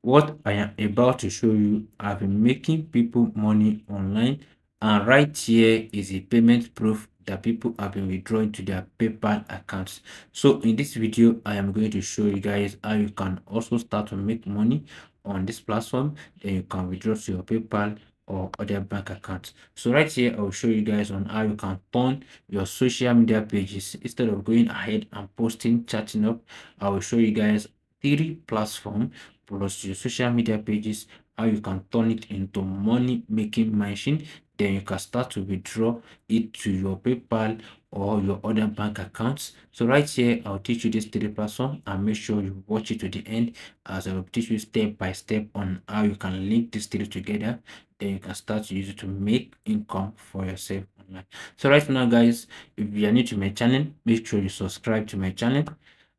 What I am about to show you, I've been making people money online, and right here is a payment proof that people have been withdrawing to their PayPal accounts. So in this video, I am going to show you guys how you can also start to make money on this platform. Then you can withdraw to your PayPal or other bank accounts. So right here, I'll show you guys on how you can turn your social media pages. Instead of going ahead and posting, chatting up, I will show you guys 3 platforms plus your social media pages, how you can turn it into money making machine. Then you can start to withdraw it to your PayPal or your other bank accounts. So right here, I'll teach you this 3 platform, and make sure you watch it to the end, as I will teach you step by step on how you can link these 3 together. Then you can start to use it to make income for yourself online. So right now, guys, if you are new to my channel, make sure you subscribe to my channel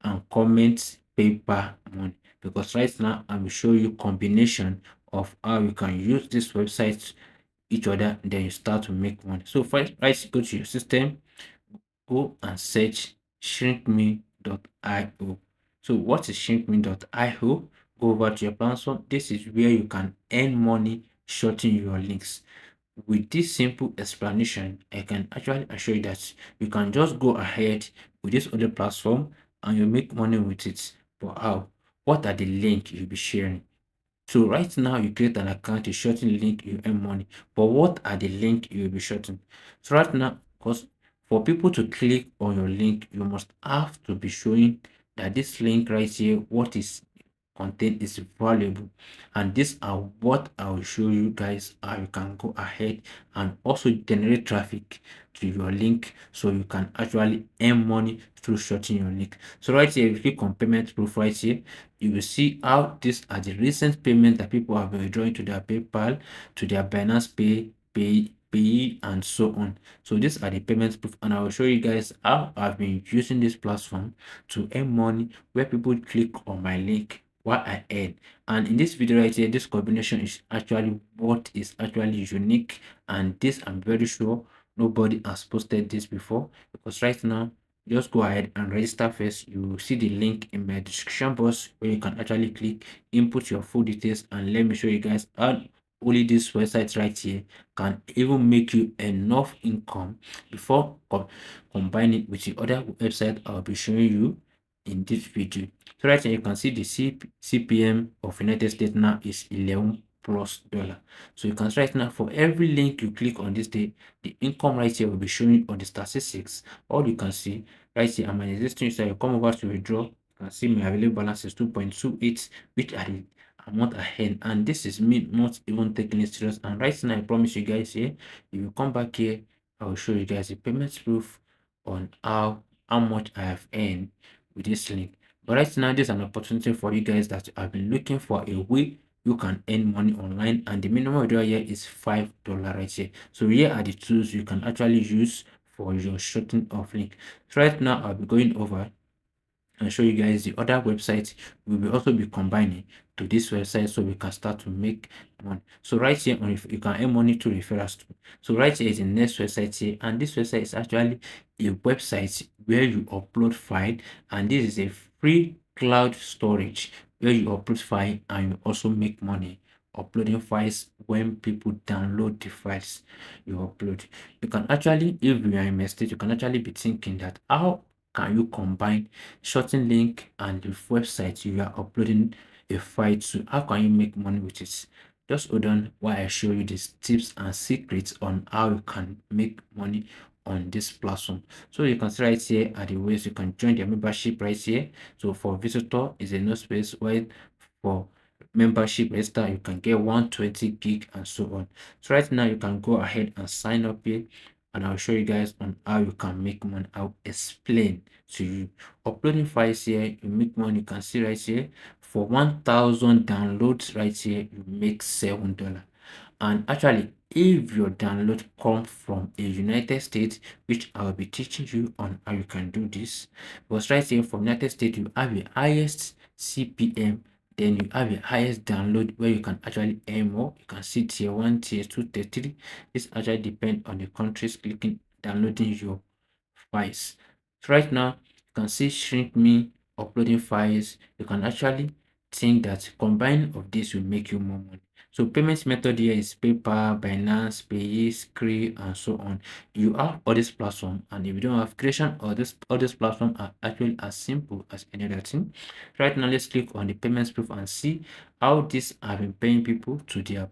and comment paper money, because right now I will show you combination of how you can use this website each other, then you start to make money. So first, right, go to your system, go and search shrinkme.io. So what is shrinkme.io? Go over to your platform. This is where you can earn money shorting your links. With this simple explanation, I can actually assure you that you can just go ahead with this other platform and you make money with it. But how? What are the links you'll be sharing? So right now you create an account, you shorten link, you earn money. But what are the link you will be shorting? So right now, because for people to click on your link, you must have to be showing that this link right here, what is content is valuable, and these are what I will show you guys how you can go ahead and also generate traffic to your link, so you can actually earn money through shorting your link. So right here, if you click on payment proof right here, you will see how these are the recent payments that people have been withdrawing to their PayPal, to their Binance Pay, and so on. So these are the payment proof, and I will show you guys how I've been using this platform to earn money, where people click on my link, what I earn. And in this video right here, this combination is actually what is actually unique, and this I'm very sure nobody has posted this before, because right now, just go ahead and register first. You will see the link in my description box where you can actually click, input your full details, and let me show you guys how only this website right here can even make you enough income before combine it with the other website I'll be showing you in this video. So right here you can see the CPM of United States now is 11 plus dollar. So you can see right now, for every link you click on this day, the income right here will be showing on the statistics. All you can see right here, I'm an existing user. You come over to withdraw, you can see my available balance is 2.28, which are the amount ahead, and this is me not even taking it serious. And right now, I promise you guys here, if you come back here, I will show you guys a payment proof on how much I have earned with this link. But right now, there's an opportunity for you guys that have been looking for a way you can earn money online, and the minimum withdrawal here is $5 right here. So here are the tools you can actually use for your shorting of link. So right now, I'll be going over and show you guys the other websites we will also be combining to this website, so we can start to make money. So right here, on, if you can earn money to referrals too. So right here is the next website here, and this website is actually a website where you upload file, and this is a free cloud storage where you upload file and you also make money uploading files. When people download the files you upload, you can actually, if you are in a state, you can actually be thinking that how can you combine shorting link and the website you are uploading a file to? How can you make money with it? Just hold on while I show you these tips and secrets on how you can make money on this platform. So you can see right here are the ways you can join their membership right here. So for visitor is a no space, while for membership register you can get 120 gig and so on. So right now you can go ahead and sign up here, and I'll show you guys on how you can make money. I'll explain to you. Uploading files here, you make money. You can see right here, for 1000 downloads right here, you make $7. And actually, if your download come from a United States, which I'll be teaching you on how you can do this, because right here from United States you have the highest CPM, then you have the highest download where you can actually earn more. You can see tier 1, tier 2, tier 3. This actually depends on the countries clicking downloading your files. So right now you can see shrink me uploading files. You can actually think that combining of this will make you more money. So payment method here is PayPal, Binance, Payees, Cree, and so on. You have all this platform, and if you don't have creation, all this platform are actually as simple as any other thing. Right now, let's click on the payments proof and see how this have been paying people to their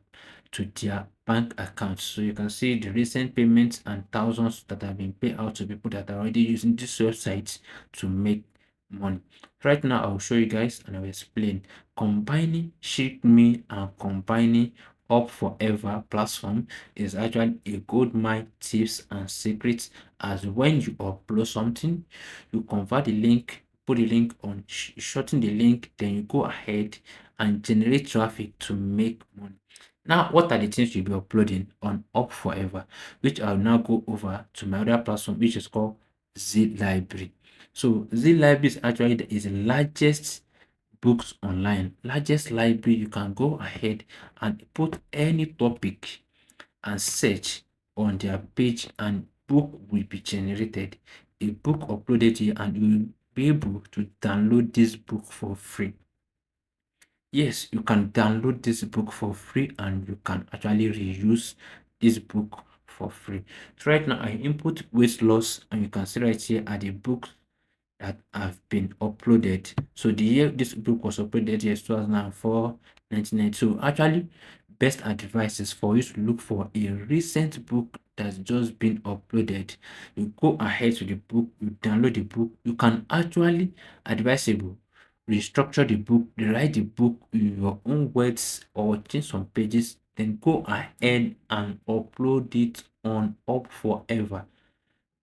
bank accounts. So you can see the recent payments and thousands that have been paid out to people that are already using this website to make money. Right now, I'll show you guys and I'll explain. Combining ShipMe and combining Up Forever platform is actually a good mind tips and secrets, as when you upload something, you convert the link, put the link on, shorten the link, then you go ahead and generate traffic to make money. Now, what are the things you'll be uploading on Up Forever, which I'll now go over to my other platform, which is called Z Library. So Z Library is actually the largest books online, largest library. You can go ahead and put any topic and search on their page, and book will be generated. A book uploaded here, and you will be able to download this book for free. Yes, you can download this book for free, and you can actually reuse this book for free. So right now I input weight loss, and you can see right here are the books that have been uploaded. So the year this book was uploaded here is 2004, 1992. Actually, best advice is for you to look for a recent book that's just been uploaded. You go ahead to the book, you download the book. You can actually, advisable, restructure the book, rewrite the book in your own words or change some pages, then go ahead and upload it on Up Forever.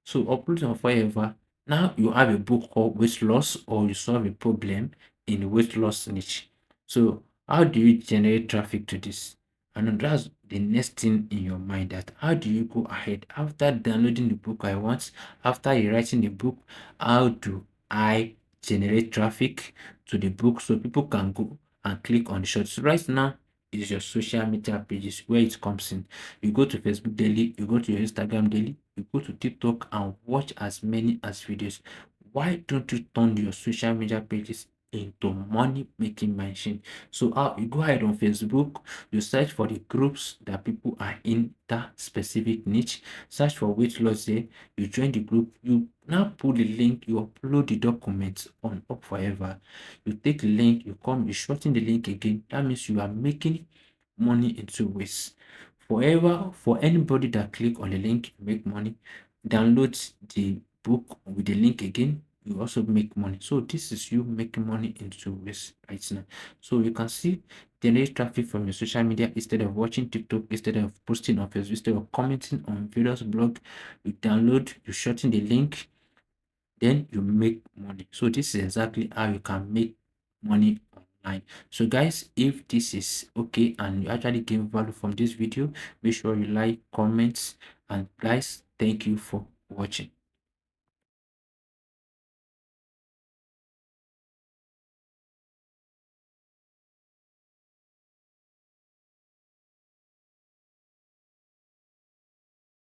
So upload on Forever. Now you have a book called weight loss, or you solve a problem in the weight loss niche. So how do you generate traffic to this? And that's the next thing in your mind, that how do you go ahead after downloading the book I want, after you writing the book, how do I generate traffic to the book so people can go and click on the short? So right now is your social media pages where it comes in. You go to Facebook daily, you go to your Instagram daily, you go to TikTok and watch as many as videos. Why don't you turn your social media pages into money making machine? So you go ahead on Facebook, you search for the groups that people are in that specific niche, search for weight loss there, you join the group, you now put the link, you upload the documents on Up Forever, you take the link, you come, you shorten the link again. That means you are making money in two ways. Forever, for anybody that click on the link, make money. Download the book with the link again, you also make money. So this is you making money in two ways right now. So you can see generate traffic from your social media. Instead of watching TikTok, instead of posting on Facebook, instead of commenting on various blog, you download, you shorten the link, then you make money. So this is exactly how you can make money online. So guys, if this is okay and you actually gain value from this video, make sure you like, comment, and guys, thank you for watching.